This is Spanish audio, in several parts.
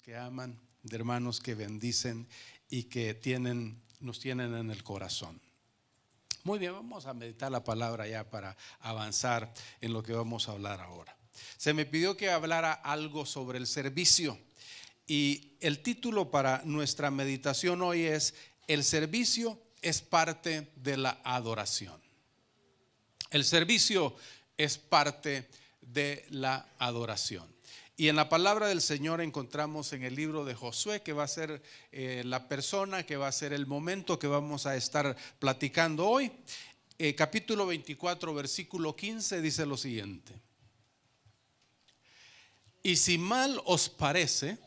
que aman, de hermanos que bendicen y que nos tienen en el corazón. Muy bien, vamos a meditar la palabra ya para avanzar en lo que vamos a hablar ahora. Se me pidió que hablara algo sobre el servicio y el título para nuestra meditación hoy es: el servicio es parte de la adoración. El servicio es parte de la adoración. Y en la palabra del Señor encontramos en el libro de Josué, que va a ser la persona, que va a ser el momento que vamos a estar platicando hoy. Capítulo 24, versículo 15 dice lo siguiente: y si mal os parece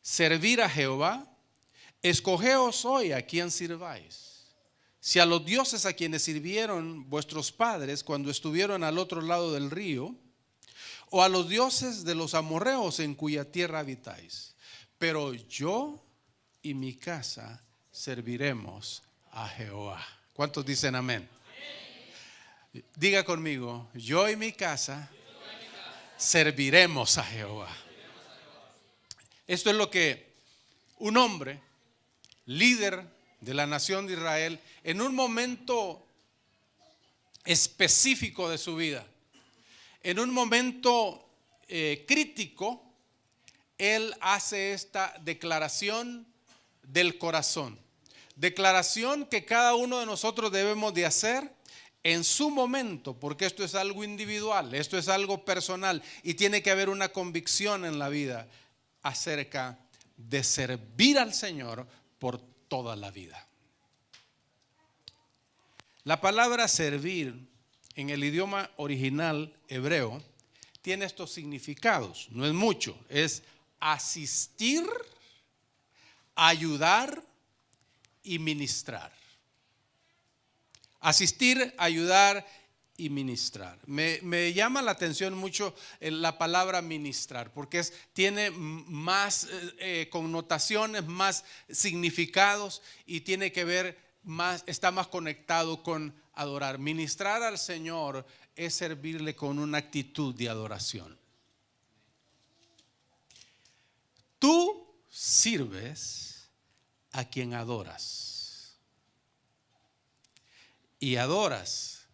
servir a Jehová, escogeos hoy a quién sirváis. Si a los dioses a quienes sirvieron vuestros padres cuando estuvieron al otro lado del río, o a los dioses de los amorreos en cuya tierra habitáis. Pero yo y mi casa serviremos a Jehová. ¿Cuántos dicen amén? Amén. Diga conmigo: yo y mi casa serviremos a Jehová. Esto es lo que un hombre, líder de la nación de Israel, en un momento específico de su vida, en un momento crítico, él hace esta declaración del corazón. Declaración que cada uno de nosotros debemos de hacer en su momento, porque esto es algo individual, esto es algo personal y tiene que haber una convicción en la vida acerca de servir al Señor por toda la vida. La palabra servir en el idioma original hebreo tiene estos significados, no es mucho, es asistir, ayudar y ministrar. Asistir, ayudar y ministrar. Me llama la atención mucho la palabra ministrar, porque tiene más connotaciones, más significados y tiene que ver más, está más conectado con adorar. Ministrar al Señor es servirle con una actitud de adoración. Tú sirves a quien adoras y adoras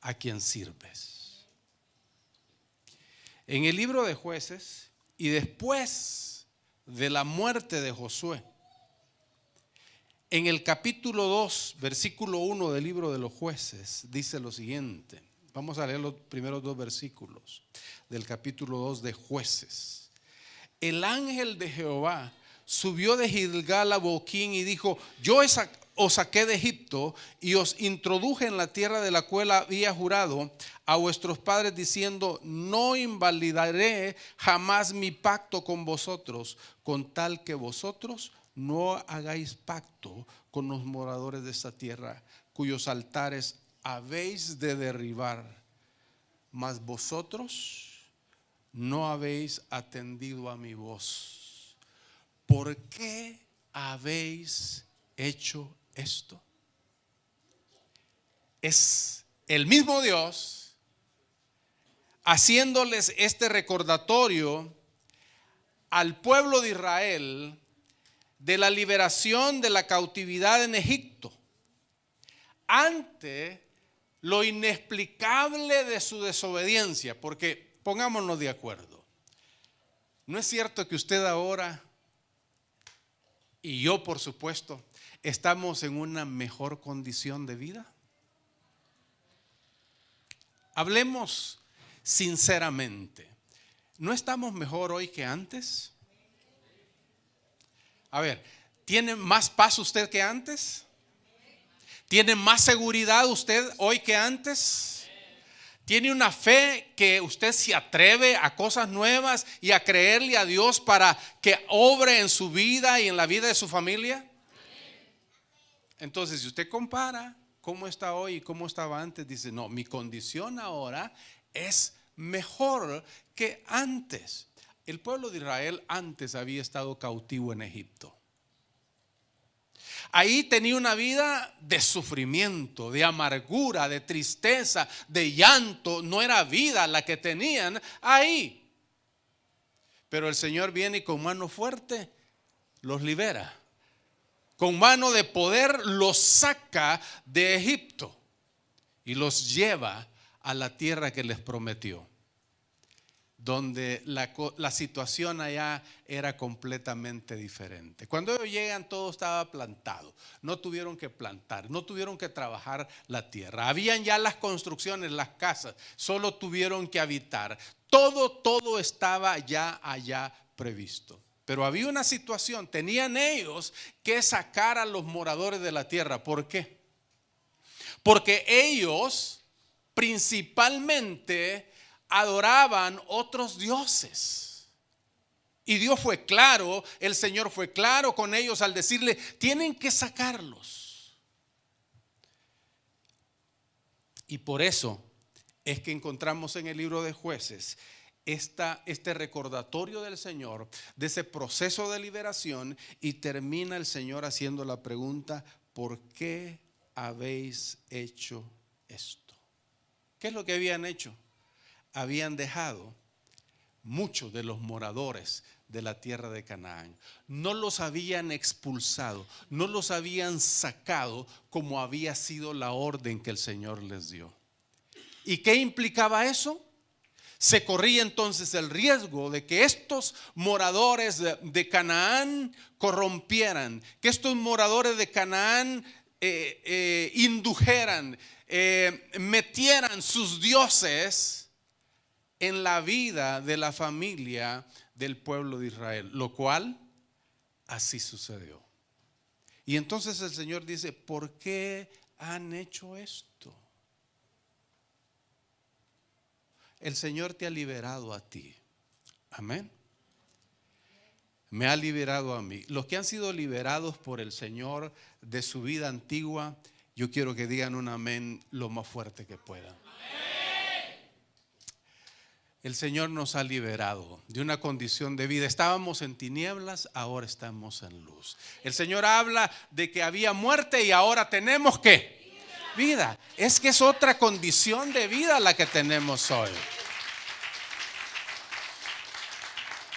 a quien sirves. En el libro de Jueces, y después de la muerte de Josué, en el capítulo 2, versículo 1 del libro de los Jueces, dice lo siguiente. Vamos a leer los primeros dos versículos del capítulo 2 de Jueces. El ángel de Jehová subió de Gilgal a Boquín y dijo: yo os saqué de Egipto y os introduje en la tierra de la cual había jurado a vuestros padres diciendo: no invalidaré jamás mi pacto con vosotros, con tal que vosotros no hagáis pacto con los moradores de esta tierra, cuyos altares habéis de derribar, mas vosotros no habéis atendido a mi voz. ¿Por qué habéis hecho esto? Es el mismo Dios haciéndoles este recordatorio al pueblo de Israel de la liberación de la cautividad en Egipto, ante lo inexplicable de su desobediencia. Porque pongámonos de acuerdo, ¿no es cierto que usted ahora y yo, por supuesto, estamos en una mejor condición de vida? Hablemos sinceramente, ¿no estamos mejor hoy que antes? A ver, ¿tiene más paz usted que antes? ¿Tiene más seguridad usted hoy que antes? ¿Tiene una fe que usted se atreve a cosas nuevas y a creerle a Dios para que obre en su vida y en la vida de su familia? Entonces, si usted compara cómo está hoy y cómo estaba antes, dice: no, mi condición ahora es mejor que antes. El pueblo de Israel antes había estado cautivo en Egipto. Ahí tenía una vida de sufrimiento, de amargura, de tristeza, de llanto. No era vida la que tenían ahí. Pero el Señor viene y con mano fuerte los libera. Con mano de poder los saca de Egipto y los lleva a la tierra que les prometió, donde la situación allá era completamente diferente. Cuando ellos llegan, todo estaba plantado. No tuvieron que plantar, no tuvieron que trabajar la tierra. Habían ya las construcciones, las casas, solo tuvieron que habitar. Todo estaba ya allá previsto. Pero había una situación, tenían ellos que sacar a los moradores de la tierra. ¿Por qué? Porque ellos principalmente adoraban otros dioses. Y Dios fue claro, el Señor fue claro con ellos al decirle, tienen que sacarlos. Y por eso es que encontramos en el libro de Jueces este recordatorio del Señor, de ese proceso de liberación, y termina el Señor haciendo la pregunta, ¿por qué habéis hecho esto? ¿Qué es lo que habían hecho? Habían dejado muchos de los moradores de la tierra de Canaán. No los habían expulsado, no los habían sacado como había sido la orden que el Señor les dio. ¿Y qué implicaba eso? Se corría entonces el riesgo de que estos moradores de Canaán corrompieran, que estos moradores de Canaán indujeran, metieran sus dioses en la vida de la familia del pueblo de Israel, lo cual así sucedió. Y entonces el Señor dice, ¿por qué han hecho esto? El Señor te ha liberado a ti. Amén. Me ha liberado a mí. Los que han sido liberados por el Señor de su vida antigua, yo quiero que digan un amén lo más fuerte que puedan. El Señor nos ha liberado de una condición de vida. Estábamos en tinieblas, ahora estamos en luz. El Señor habla de que había muerte y ahora tenemos ¿qué? Vida. Es que es otra condición de vida la que tenemos hoy.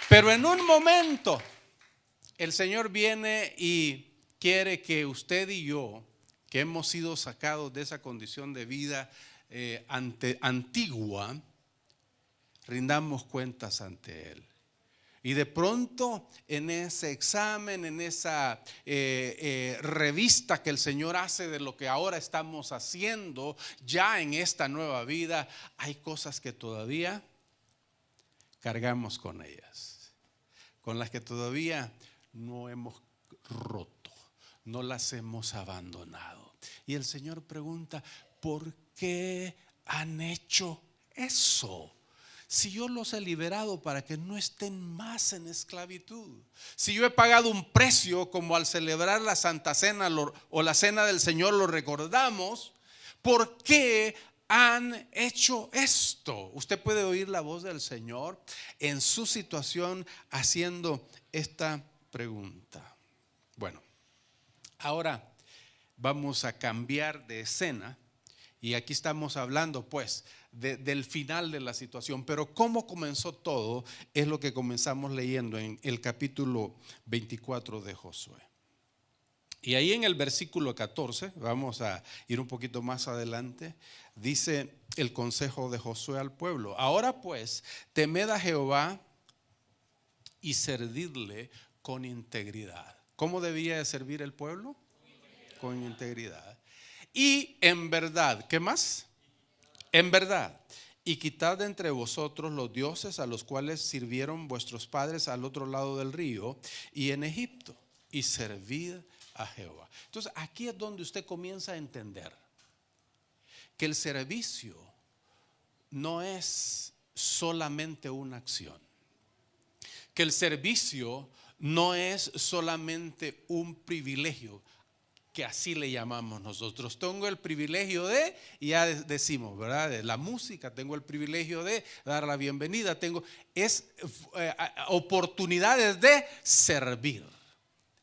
Pero en un momento el Señor viene y quiere que usted y yo, que hemos sido sacados de esa condición de vida antigua, rindamos cuentas ante Él. Y de pronto en ese examen, en esa revista que el Señor hace de lo que ahora estamos haciendo ya en esta nueva vida, hay cosas que todavía cargamos con ellas, con las que todavía no hemos roto, no las hemos abandonado. Y el Señor pregunta, ¿por qué han hecho eso? Si yo los he liberado para que no estén más en esclavitud, si yo he pagado un precio, como al celebrar la Santa Cena o la Cena del Señor lo recordamos, ¿por qué han hecho esto? Usted puede oír la voz del Señor en su situación haciendo esta pregunta. Bueno, ahora vamos a cambiar de escena y aquí estamos hablando pues del final de la situación, pero cómo comenzó todo es lo que comenzamos leyendo en el capítulo 24 de Josué. Y ahí en el versículo 14, vamos a ir un poquito más adelante, dice el consejo de Josué al pueblo: ahora pues, temed a Jehová y servidle con integridad. ¿Cómo debía de servir el pueblo? Con integridad. Y en verdad, ¿qué más? En verdad. Y quitad de entre vosotros los dioses a los cuales sirvieron vuestros padres al otro lado del río y en Egipto, y servid a Jehová. Entonces aquí es donde usted comienza a entender que el servicio no es solamente una acción, que el servicio no es solamente un privilegio, que así le llamamos nosotros. Tengo el privilegio de, y ya decimos, ¿verdad? De la música, tengo el privilegio de dar la bienvenida, es oportunidades de servir.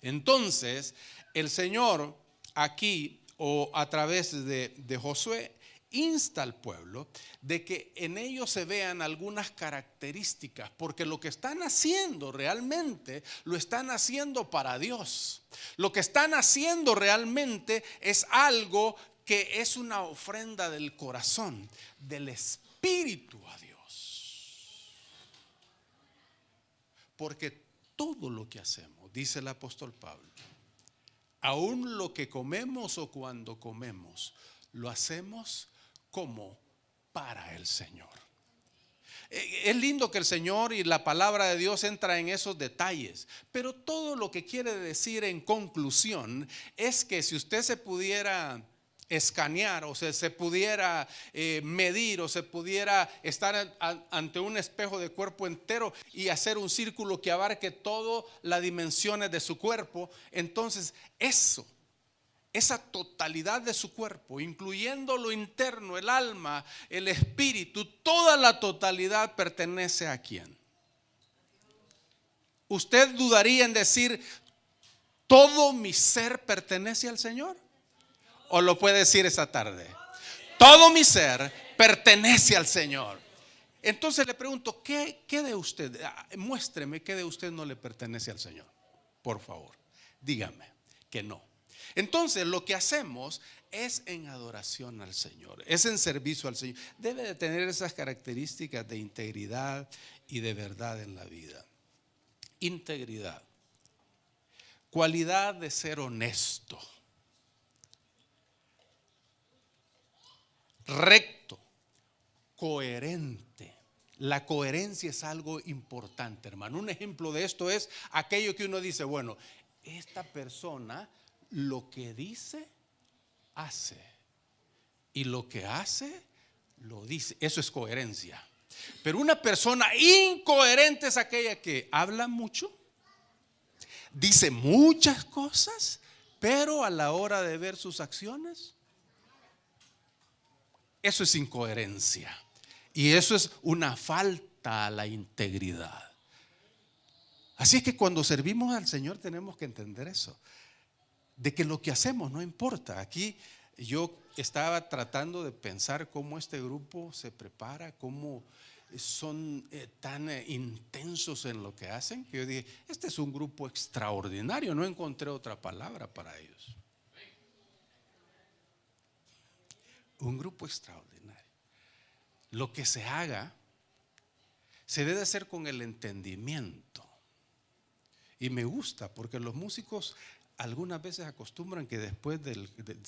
Entonces, el Señor aquí, o a través de Josué, insta al pueblo de que en ellos se vean algunas características, porque lo que están haciendo realmente lo están haciendo para Dios. Lo que están haciendo realmente es algo que es una ofrenda del corazón, del espíritu a Dios. Porque todo lo que hacemos, dice el apóstol Pablo, aún lo que comemos o cuando comemos, lo hacemos como para el Señor. Es lindo que el Señor y la palabra de Dios entra en esos detalles, pero todo lo que quiere decir en conclusión es que si usted se pudiera escanear, o sea, se pudiera medir, o se pudiera estar ante un espejo de cuerpo entero y hacer un círculo que abarque todas las dimensiones de su cuerpo, entonces esa totalidad de su cuerpo, incluyendo lo interno, el alma, el espíritu, toda la totalidad pertenece ¿a quién? ¿Usted dudaría en decir todo mi ser pertenece al Señor? ¿O lo puede decir esta tarde? Todo mi ser pertenece al Señor. Entonces le pregunto, ¿qué de usted? Muéstreme qué de usted no le pertenece al Señor. Por favor, dígame que no. Entonces lo que hacemos es en adoración al Señor, es en servicio al Señor. Debe de tener esas características de integridad y de verdad en la vida. Integridad, cualidad de ser honesto, recto, coherente. La coherencia es algo importante, hermano. Un ejemplo de esto es aquello que uno dice, bueno, esta persona lo que dice, hace, y lo que hace, lo dice. Eso es coherencia. Pero una persona incoherente es aquella que habla mucho, dice muchas cosas, pero a la hora de ver sus acciones, eso es incoherencia. Y eso es una falta a la integridad. Así es que cuando servimos al Señor tenemos que entender eso, de que lo que hacemos no importa. Aquí yo estaba tratando de pensar cómo este grupo se prepara, cómo son tan intensos en lo que hacen, que yo dije, este es un grupo extraordinario, no encontré otra palabra para ellos. Un grupo extraordinario. Lo que se haga se debe hacer con el entendimiento. Y me gusta porque los músicos algunas veces acostumbran que después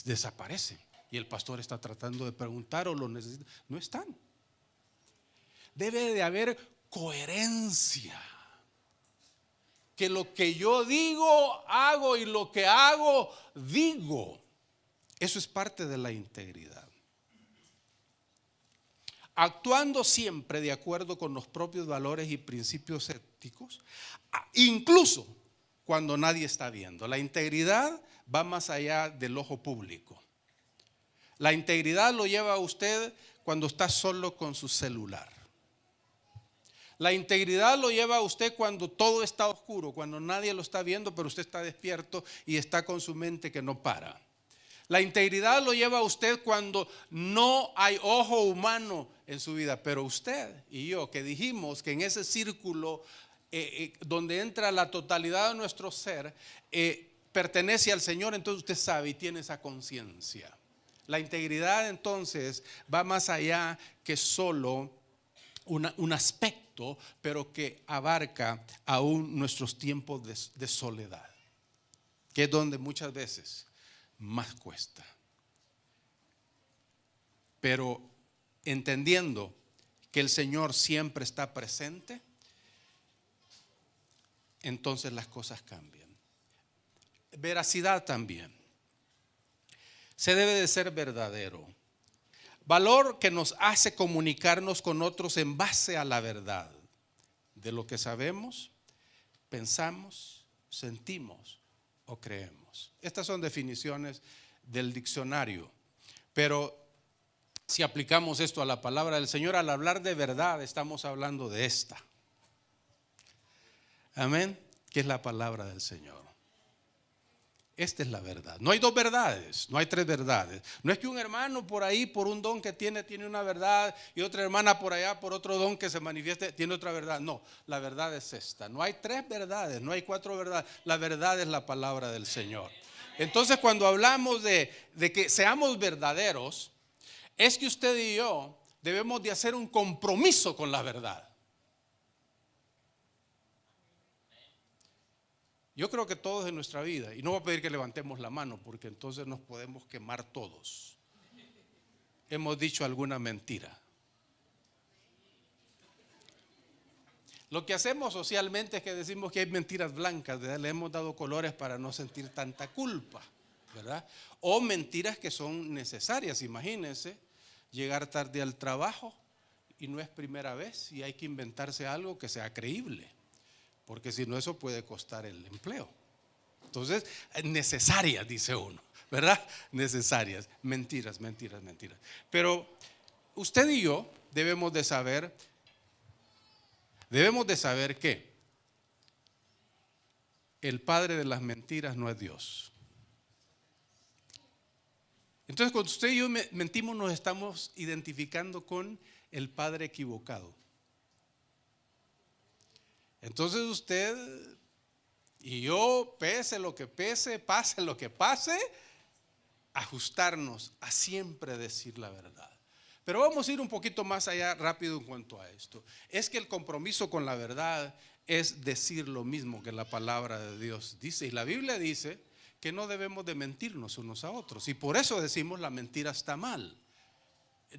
desaparecen y el pastor está tratando de preguntar o lo necesita. No están. Debe de haber coherencia. Que lo que yo digo, hago, y lo que hago, digo. Eso es parte de la integridad. Actuando siempre de acuerdo con los propios valores y principios éticos, incluso cuando nadie está viendo. La integridad va más allá del ojo público. La integridad lo lleva a usted cuando está solo con su celular. La integridad lo lleva a usted cuando todo está oscuro, cuando nadie lo está viendo, pero usted está despierto y está con su mente que no para. La integridad lo lleva a usted cuando no hay ojo humano en su vida, pero usted y yo que dijimos que en ese círculo donde entra la totalidad de nuestro ser, pertenece al Señor, entonces usted sabe y tiene esa conciencia. La integridad entonces va más allá que solo un aspecto, pero que abarca aún nuestros tiempos de soledad, que es donde muchas veces más cuesta. Pero entendiendo que el Señor siempre está presente, entonces las cosas cambian. Veracidad también. Se debe de ser verdadero. Valor que nos hace comunicarnos con otros en base a la verdad de lo que sabemos, pensamos, sentimos o creemos. Estas son definiciones del diccionario, pero si aplicamos esto a la palabra del Señor, al hablar de verdad estamos hablando de esta. Amén, que es la palabra del Señor. Esta es la verdad. No hay dos verdades, no hay tres verdades. No es que un hermano por ahí, por un don que tiene una verdad, y otra hermana por allá, por otro don que se manifieste, tiene otra verdad. No, la verdad es esta. No hay tres verdades, no hay cuatro verdades. La verdad es la palabra del Señor. Entonces, cuando hablamos de que seamos verdaderos, es que usted y yo debemos de hacer un compromiso con la verdad. Yo creo que todos en nuestra vida, y no voy a pedir que levantemos la mano porque entonces nos podemos quemar todos, hemos dicho alguna mentira. Lo que hacemos socialmente es que decimos que hay mentiras blancas, ¿verdad? Le hemos dado colores para no sentir tanta culpa, ¿verdad? O mentiras que son necesarias. Imagínense llegar tarde al trabajo y no es primera vez y hay que inventarse algo que sea creíble, porque si no, eso puede costar el empleo. Entonces, necesarias, dice uno, ¿verdad? Necesarias, mentiras. Pero usted y yo debemos de saber que el padre de las mentiras no es Dios. Entonces, cuando usted y yo mentimos, nos estamos identificando con el padre equivocado. Entonces usted y yo, pese lo que pese, pase lo que pase, ajustarnos a siempre decir la verdad. Pero vamos a ir un poquito más allá rápido en cuanto a esto. Es que el compromiso con la verdad es decir lo mismo que la palabra de Dios dice. Y la Biblia dice que no debemos de mentirnos unos a otros. Y por eso decimos la mentira está mal.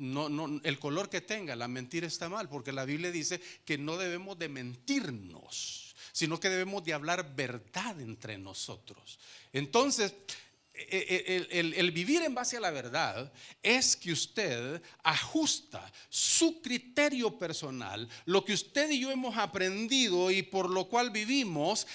No, el color que tenga, la mentira está mal, porque la Biblia dice que no debemos de mentirnos, sino que debemos de hablar verdad entre nosotros. Entonces, el vivir en base a la verdad es que usted ajusta su criterio personal, lo que usted y yo hemos aprendido y por lo cual vivimos,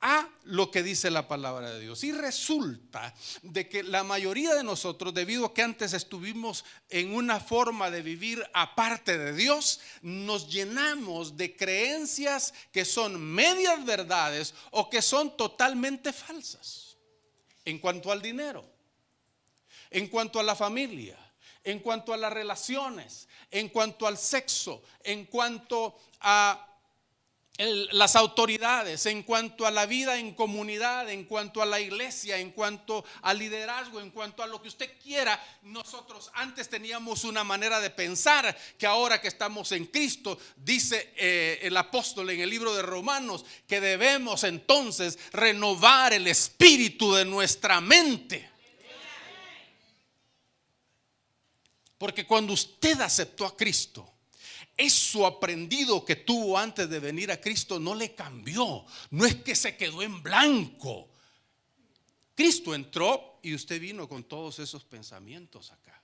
a lo que dice la palabra de Dios. Y resulta de que la mayoría de nosotros, debido a que antes estuvimos en una forma de vivir aparte de Dios, nos llenamos de creencias que son medias verdades o que son totalmente falsas. En cuanto al dinero, en cuanto a la familia, en cuanto a las relaciones, en cuanto al sexo, en cuanto a las autoridades, en cuanto a la vida en comunidad, en cuanto a la iglesia, en cuanto al liderazgo, en cuanto a lo que usted quiera. Nosotros antes teníamos una manera de pensar que ahora que estamos en Cristo, dice el apóstol en el libro de Romanos, que debemos entonces renovar el espíritu de nuestra mente. Porque cuando usted aceptó a Cristo, eso aprendido que tuvo antes de venir a Cristo no le cambió. No es que se quedó en blanco. Cristo entró y usted vino con todos esos pensamientos acá.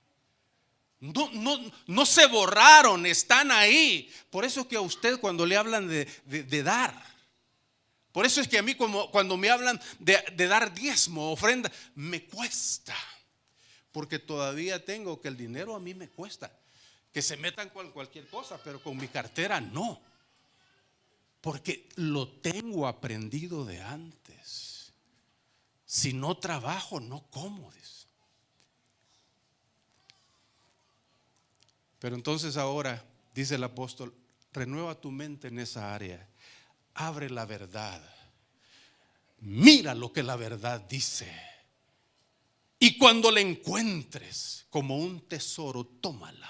No se borraron, están ahí. Por eso es que a usted cuando le hablan de dar, por eso es que a mí cuando me hablan de dar diezmo, ofrenda, me cuesta. Porque todavía tengo que el dinero a mí me cuesta. Que se metan con cualquier cosa, pero con mi cartera no. Porque lo tengo aprendido de antes. Si no trabajo, no como. Pero entonces ahora, dice el apóstol, renueva tu mente en esa área. Abre la verdad. Mira lo que la verdad dice. Y cuando la encuentres como un tesoro, tómala.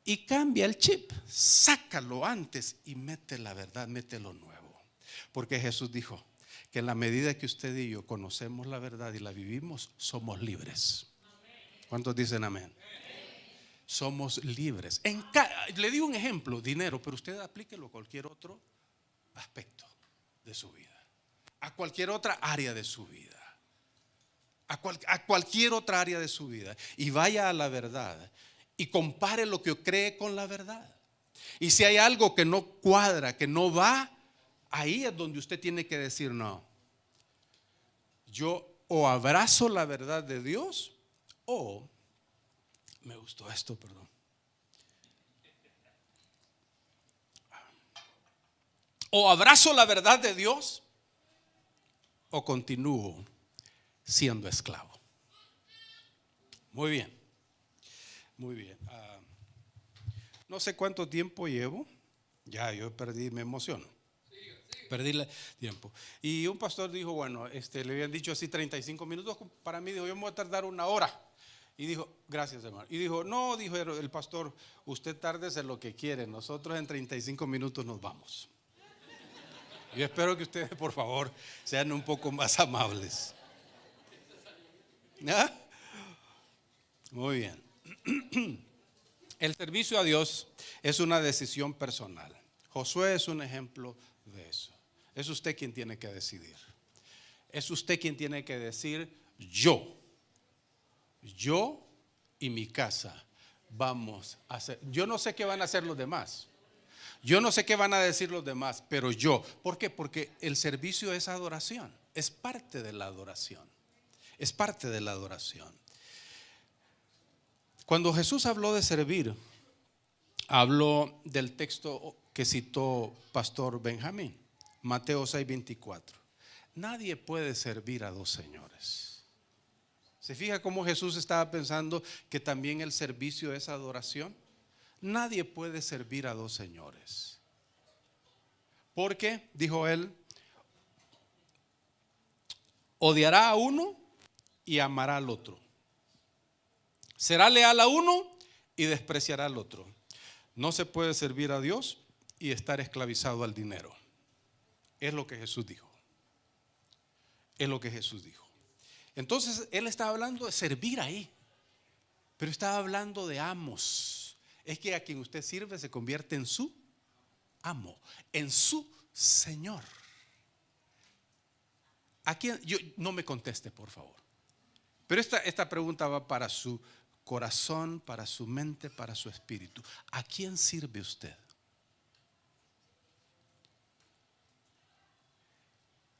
Y cambia el chip, sácalo antes y mete la verdad, mete lo nuevo. Porque Jesús dijo que en la medida que usted y yo conocemos la verdad y la vivimos, somos libres. ¿Cuántos dicen amén? Somos libres. Le digo un ejemplo, dinero, pero usted aplíquelo a cualquier otro aspecto de su vida, a cualquier otra área de su vida. A cualquier otra área de su vida y vaya a la verdad y compare lo que cree con la verdad. Y si hay algo que no cuadra, que no va, ahí es donde usted tiene que decir no. Yo o abrazo la verdad de Dios o me gustó esto, perdón. O abrazo la verdad de Dios o continúo siendo esclavo. Muy bien, muy bien. No sé cuánto tiempo llevo. Ya, yo perdí, me emociono. Perdí el tiempo. Y un pastor dijo, bueno, le habían dicho así 35 minutos. Para mí, dijo, yo me voy a tardar 1 hora. Y dijo, gracias, hermano. Y dijo, no, dijo el pastor, usted tárdese lo que quiere. Nosotros en 35 minutos nos vamos. Yo espero que ustedes, por favor, sean un poco más amables. ¿Ah? Muy bien. El servicio a Dios es una decisión personal. Josué es un ejemplo de eso. Es usted quien tiene que decidir. Es usted quien tiene que decir, yo y mi casa vamos a hacer. Yo no sé qué van a hacer los demás. Yo no sé qué van a decir los demás, pero yo. ¿Por qué? Porque el servicio es adoración. Es parte de la adoración. Es parte de la adoración. Cuando Jesús habló de servir, habló del texto que citó Pastor Benjamín, Mateo 6:24. Nadie puede servir a dos señores. ¿Se fija cómo Jesús estaba pensando que también el servicio es adoración? Nadie puede servir a dos señores. Porque, dijo él, odiará a uno y amará al otro. Será leal a uno y despreciará al otro. No se puede servir a Dios y estar esclavizado al dinero. Es lo que Jesús dijo. Es lo que Jesús dijo. Entonces, él estaba hablando de servir ahí, pero estaba hablando de amos. Es que a quien usted sirve se convierte en su amo, en su Señor. ¿A quién? No me conteste, por favor. Pero esta pregunta va para su corazón, para su mente, para su espíritu. ¿A quién sirve usted?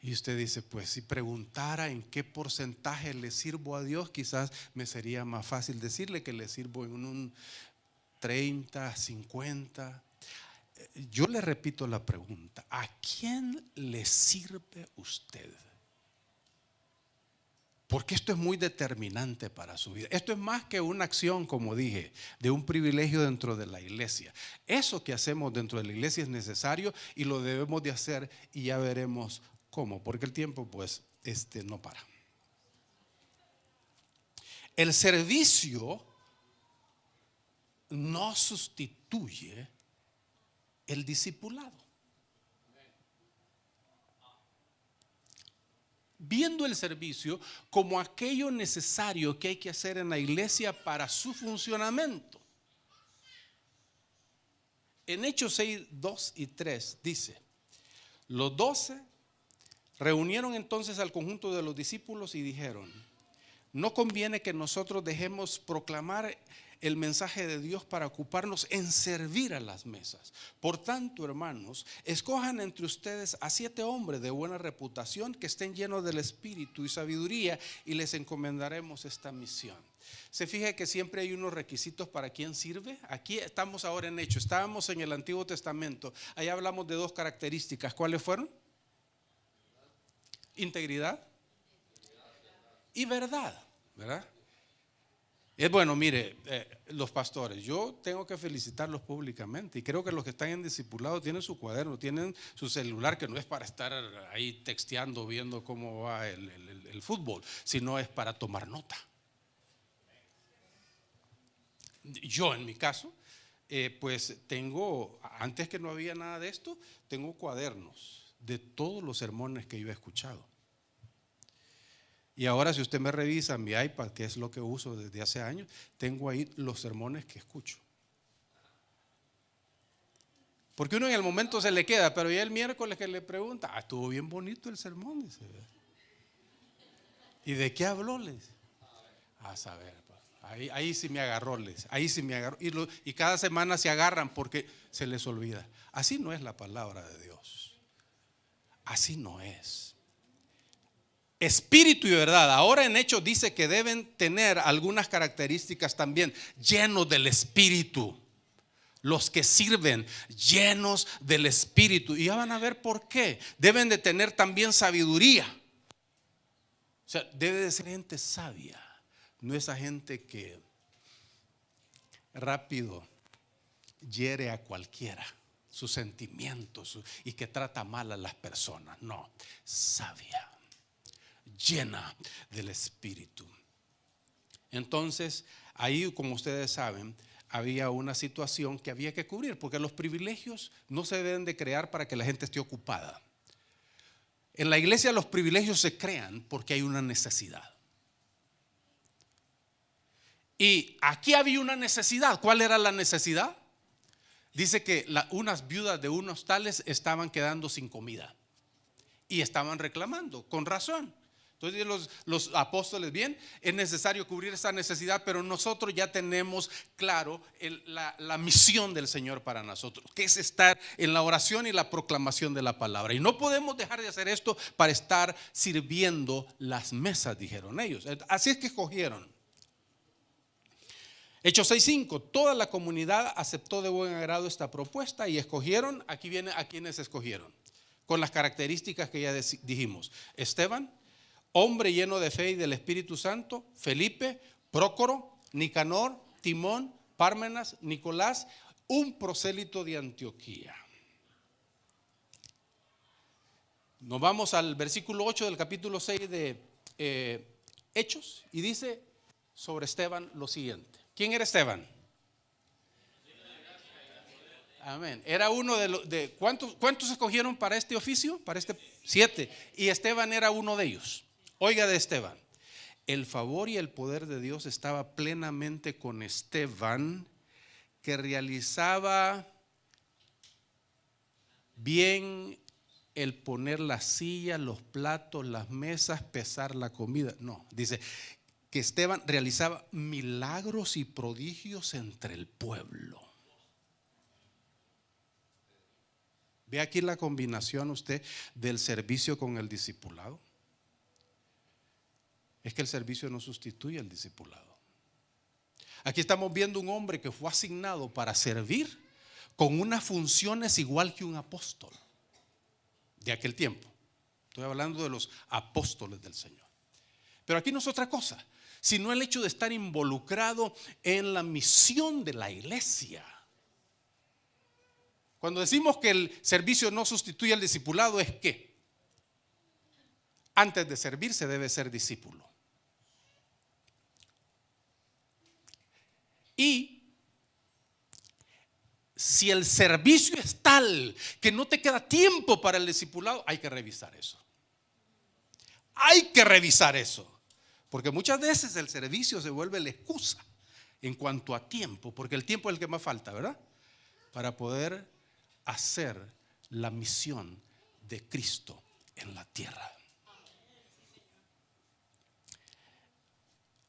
Y usted dice, pues si preguntara en qué porcentaje le sirvo a Dios, quizás me sería más fácil decirle que le sirvo en un 30, 50. Yo le repito la pregunta, ¿a quién le sirve usted? Porque esto es muy determinante para su vida. Esto es más que una acción, como dije, de un privilegio dentro de la iglesia. Eso que hacemos dentro de la iglesia es necesario y lo debemos de hacer, y ya veremos cómo, porque el tiempo pues no para. El servicio no sustituye el discipulado. Viendo el servicio como aquello necesario que hay que hacer en la iglesia para su funcionamiento. En Hechos 6, 2 y 3 dice: los 12 reunieron entonces al conjunto de los discípulos y dijeron: no conviene que nosotros dejemos proclamar el mensaje de Dios para ocuparnos en servir a las mesas. Por tanto, hermanos, escojan entre ustedes a 7 hombres de buena reputación que estén llenos del espíritu y sabiduría, y les encomendaremos esta misión. Se fija que siempre hay unos requisitos para quien sirve. Aquí estamos ahora en Hechos, estábamos en el Antiguo Testamento. Ahí hablamos de 2 características. ¿Cuáles fueron? Integridad y verdad, ¿verdad? Es bueno, mire, los pastores, yo tengo que felicitarlos públicamente, y creo que los que están en discipulado tienen su cuaderno, tienen su celular, que no es para estar ahí texteando, viendo cómo va el fútbol, sino es para tomar nota. Yo en mi caso, pues tengo, antes que no había nada de esto, tengo cuadernos de todos los sermones que yo he escuchado. Y ahora, si usted me revisa mi iPad, que es lo que uso desde hace años, tengo ahí los sermones que escucho. Porque uno en el momento se le queda, pero ya el miércoles que le pregunta, estuvo bien bonito el sermón, dice. ¿Y de qué habló? Les? A saber, ahí sí me agarró, ahí sí me agarró. Y cada semana se agarran porque se les olvida. Así no es la palabra de Dios. Así no es. Espíritu y verdad. Ahora en Hechos dice que deben tener algunas características también, llenos del Espíritu. Los que sirven, llenos del Espíritu. Y ya van a ver por qué. Deben de tener también sabiduría. O sea, debe de ser gente sabia, no esa gente que rápido hiere a cualquiera, sus sentimientos, y que trata mal a las personas. No, sabia, llena del Espíritu. Entonces, ahí, como ustedes saben, había una situación que había que cubrir, porque los privilegios no se deben de crear para que la gente esté ocupada. En la iglesia los privilegios se crean porque hay una necesidad. Y aquí había una necesidad. ¿Cuál era la necesidad? Dice que unas viudas de unos tales estaban quedando sin comida y estaban reclamando, con razón. Entonces los apóstoles, bien, es necesario cubrir esa necesidad, pero nosotros ya tenemos claro la misión del Señor para nosotros, que es estar en la oración y la proclamación de la palabra. Y no podemos dejar de hacer esto para estar sirviendo las mesas, dijeron ellos. Así es que escogieron. Hechos 6:5, toda la comunidad aceptó de buen agrado esta propuesta y escogieron, aquí viene a quienes escogieron, con las características que ya dijimos: Esteban, hombre lleno de fe y del Espíritu Santo; Felipe, Prócoro, Nicanor, Timón, Pármenas, Nicolás, un prosélito de Antioquía. Nos vamos al versículo 8 del capítulo 6 de Hechos, y dice sobre Esteban lo siguiente. ¿Quién era Esteban? Amén. Era uno de ¿cuántos escogieron para este oficio? Para 7. Y Esteban era uno de ellos. Oiga de Esteban: el favor y el poder de Dios estaba plenamente con Esteban, que realizaba bien el poner la silla, los platos, las mesas, pesar la comida. No, dice que Esteban realizaba milagros y prodigios entre el pueblo. Ve aquí la combinación usted del servicio con el discipulado. Es que el servicio no sustituye al discipulado. Aquí estamos viendo un hombre que fue asignado para servir con unas funciones igual que un apóstol de aquel tiempo. Estoy hablando de los apóstoles del Señor. Pero aquí no es otra cosa, sino el hecho de estar involucrado en la misión de la iglesia. Cuando decimos que el servicio no sustituye al discipulado, es que antes de servir se debe ser discípulo. Y si el servicio es tal que no te queda tiempo para el discipulado, hay que revisar eso. Hay que revisar eso. Porque muchas veces el servicio se vuelve la excusa en cuanto a tiempo, porque el tiempo es el que más falta, ¿verdad? Para poder hacer la misión de Cristo en la tierra.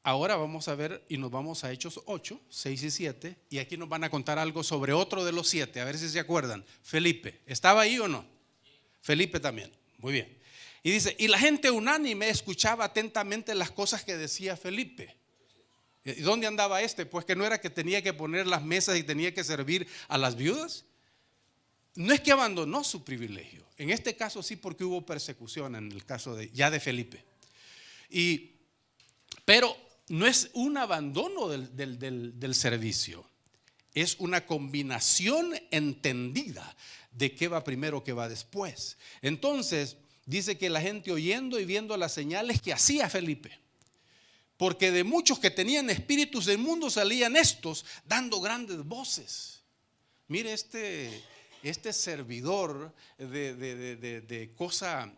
Ahora vamos a ver y nos vamos a Hechos 8, 6 y 7, y aquí nos van a contar algo sobre otro de los 7, a ver si se acuerdan. Felipe, ¿estaba ahí o no? Felipe también, muy bien. Y dice: y la gente unánime escuchaba atentamente las cosas que decía Felipe. ¿Y dónde andaba este? Pues que no era que tenía que poner las mesas y tenía que servir a las viudas. No es que abandonó su privilegio, en este caso sí, porque hubo persecución en el caso de Felipe. Pero no es un abandono del servicio, es una combinación entendida de qué va primero, qué va después. Entonces dice que la gente oyendo y viendo las señales que hacía Felipe, porque de muchos que tenían espíritus del mundo salían estos dando grandes voces. Mire este servidor de cosa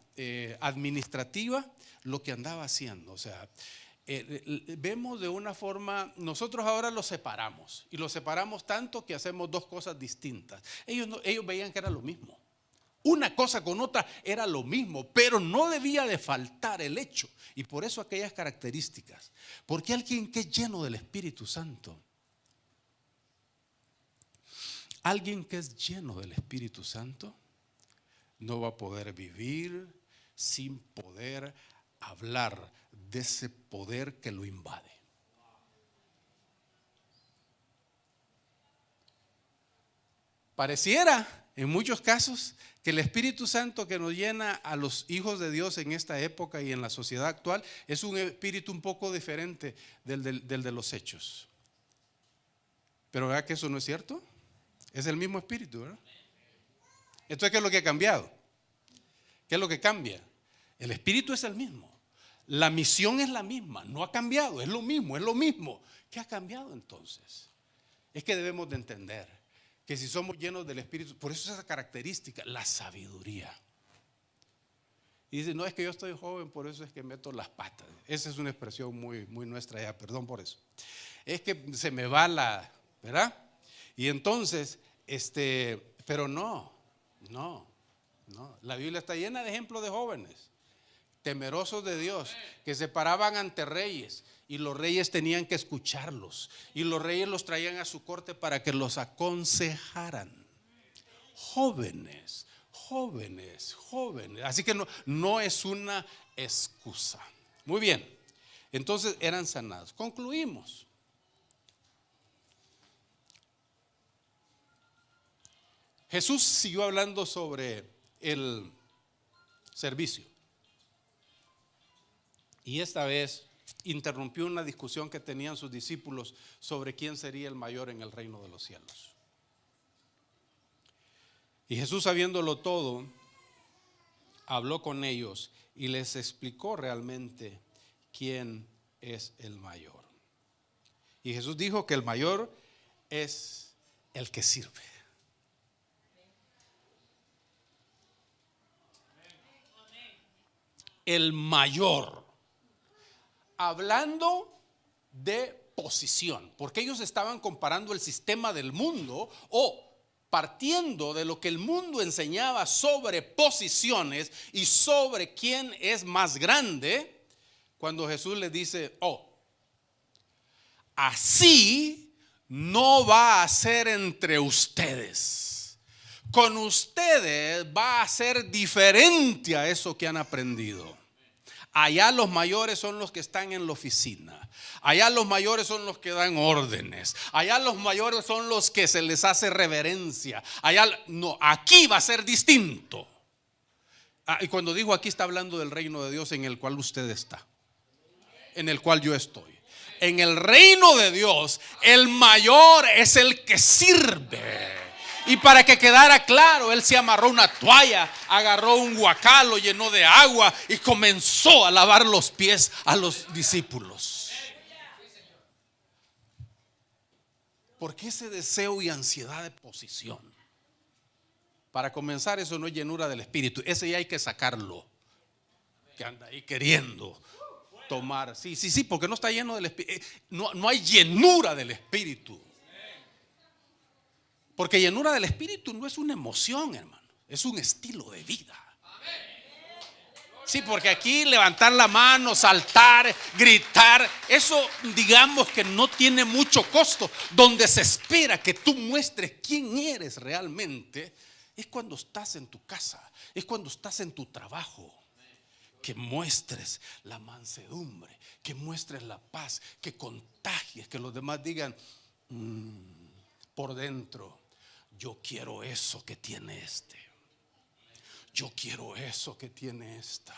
administrativa, lo que andaba haciendo. O sea, vemos de una forma, nosotros ahora los separamos, y los separamos tanto que hacemos dos cosas distintas. Ellos veían que era lo mismo. Una cosa con otra era lo mismo, pero no debía de faltar el hecho. Y por eso aquellas características. Porque alguien que es lleno del Espíritu Santo, alguien que es lleno del Espíritu Santo, no va a poder vivir sin poder hablar de ese poder que lo invade. Pareciera en muchos casos, que el Espíritu Santo que nos llena a los hijos de Dios en esta época y en la sociedad actual es un espíritu un poco diferente del de los hechos. Pero ¿verdad que eso no es cierto? Es el mismo espíritu, ¿verdad? Entonces, ¿qué es lo que ha cambiado? ¿Qué es lo que cambia? El espíritu es el mismo. La misión es la misma, no ha cambiado, es lo mismo, es lo mismo. ¿Qué ha cambiado entonces? Es que debemos de entender que si somos llenos del Espíritu, por eso esa característica, la sabiduría. Y dice, no, es que yo estoy joven, por eso es que meto las patas. Esa es una expresión muy, muy nuestra ya, perdón por eso. Es que se me va la, ¿verdad? Y entonces, pero no. La Biblia está llena de ejemplos de jóvenes temerosos de Dios, que se paraban ante reyes y los reyes tenían que escucharlos y los reyes los traían a su corte para que los aconsejaran. Jóvenes. Así que no es una excusa. Muy bien, entonces eran sanados. Concluimos. Jesús siguió hablando sobre el servicio. Y esta vez interrumpió una discusión que tenían sus discípulos sobre quién sería el mayor en el reino de los cielos. Y Jesús, sabiéndolo todo, habló con ellos y les explicó realmente quién es el mayor. Y Jesús dijo que el mayor es el que sirve. El mayor. Hablando de posición, porque ellos estaban comparando el sistema del mundo o partiendo de lo que el mundo enseñaba sobre posiciones y sobre quién es más grande, cuando Jesús les dice, así no va a ser entre ustedes. Con ustedes va a ser diferente a eso que han aprendido. Allá los mayores son los que están en la oficina. Allá los mayores son los que dan órdenes. Allá los mayores son los que se les hace reverencia. Aquí va a ser distinto. Y cuando digo aquí, está hablando del reino de Dios en el cual usted está, en el cual yo estoy. En el reino de Dios, el mayor es el que sirve. Y para que quedara claro, él se amarró una toalla, agarró un guacal, lo llenó de agua y comenzó a lavar los pies a los discípulos. ¿Por qué ese deseo y ansiedad de posición? Para comenzar, eso no es llenura del espíritu. Ese ya hay que sacarlo, que anda ahí queriendo tomar. Sí, porque no está lleno del espíritu. No hay llenura del espíritu. Porque llenura del espíritu no es una emoción, hermano, es un estilo de vida. Sí, porque aquí levantar la mano, saltar, gritar, eso digamos que no tiene mucho costo. Donde se espera que tú muestres quién eres realmente es cuando estás en tu casa, es cuando estás en tu trabajo. Que muestres la mansedumbre, que muestres la paz, que contagies, que los demás digan por dentro: yo quiero eso que tiene este. Yo quiero eso que tiene esta.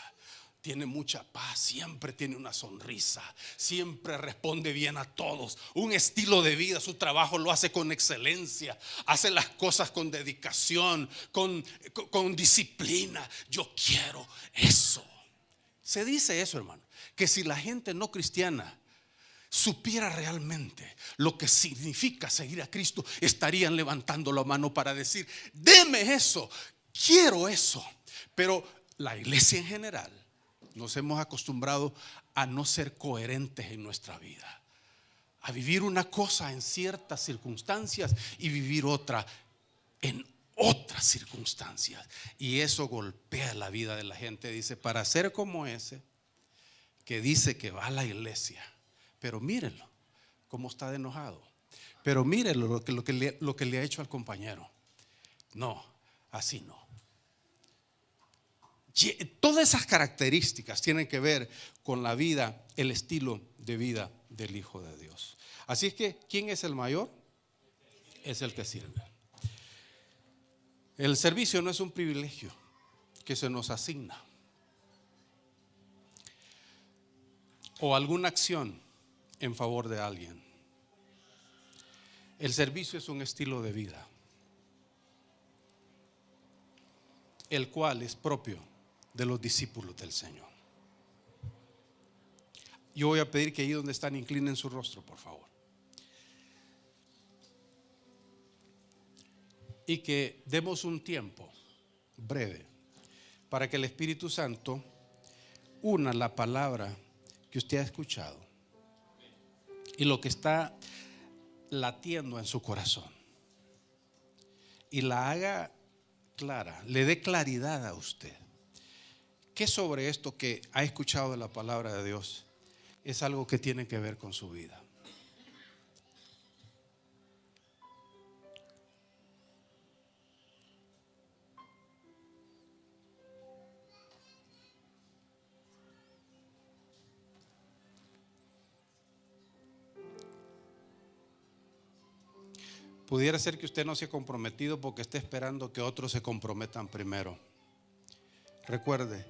Tiene mucha paz, siempre tiene una sonrisa, siempre responde bien a todos. Un estilo de vida, su trabajo lo hace con excelencia, hace las cosas con dedicación, con disciplina. Yo quiero eso. Se dice eso, hermano, que si la gente no cristiana supiera realmente lo que significa seguir a Cristo, estarían levantando la mano para decir: deme eso, quiero eso. Pero la iglesia en general nos hemos acostumbrado a no ser coherentes en nuestra vida, a vivir una cosa en ciertas circunstancias y vivir otra en otras circunstancias, y eso golpea la vida de la gente. Dice: para ser como ese que dice que va a la iglesia, pero mírenlo cómo está de enojado. Pero mírenlo lo que le ha hecho al compañero. No, así no. Todas esas características tienen que ver con la vida, el estilo de vida del Hijo de Dios. Así es que, ¿quién es el mayor? Es el que sirve. El servicio no es un privilegio que se nos asigna o alguna acción en favor de alguien. El servicio es un estilo de vida, el cual es propio de los discípulos del Señor. Yo voy a pedir que ahí donde están inclinen su rostro, por favor. Y que demos un tiempo breve para que el Espíritu Santo una la palabra que usted ha escuchado y lo que está latiendo en su corazón y la haga clara, le dé claridad a usted. ¿Qué sobre esto que ha escuchado de la palabra de Dios es algo que tiene que ver con su vida? Pudiera ser que usted no se ha comprometido porque está esperando que otros se comprometan primero. Recuerde,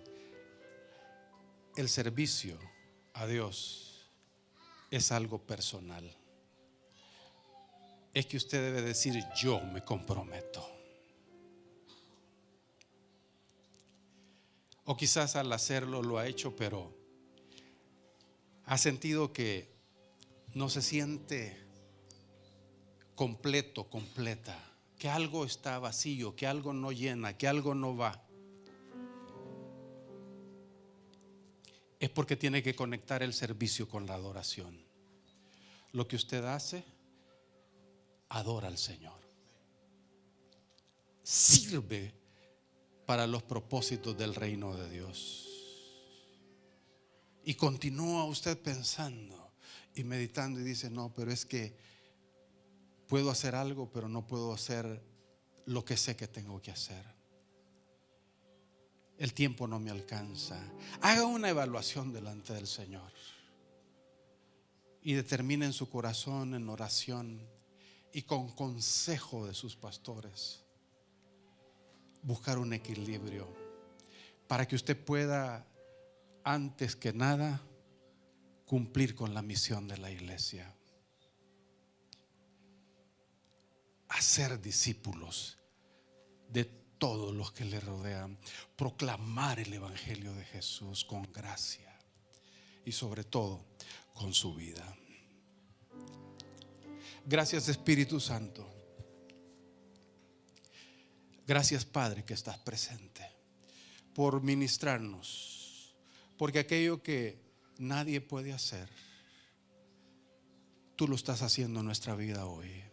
el servicio a Dios es algo personal. Es que usted debe decir: yo me comprometo. O quizás al hacerlo lo ha hecho, pero ha sentido que no se siente completo, completa, que algo está vacío, que algo no llena, que algo no va. Es porque tiene que conectar el servicio con la adoración. Lo que usted hace, adora al Señor. Sirve para los propósitos del reino de Dios. Y continúa usted pensando y meditando y dice: no, pero es que puedo hacer algo, pero no puedo hacer lo que sé que tengo que hacer. El tiempo no me alcanza. Haga una evaluación delante del Señor y determine en su corazón, en oración y con consejo de sus pastores, buscar un equilibrio para que usted pueda, antes que nada, cumplir con la misión de la iglesia. Hacer discípulos de todos los que le rodean, proclamar el evangelio de Jesús con gracia y sobre todo con su vida. Gracias, Espíritu Santo. Gracias, Padre, que estás presente, por ministrarnos, porque aquello que nadie puede hacer, tú lo estás haciendo en nuestra vida hoy.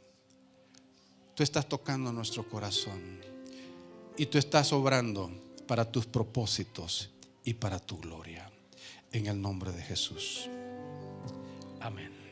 Tú estás tocando nuestro corazón y tú estás obrando para tus propósitos y para tu gloria. En el nombre de Jesús. Amén.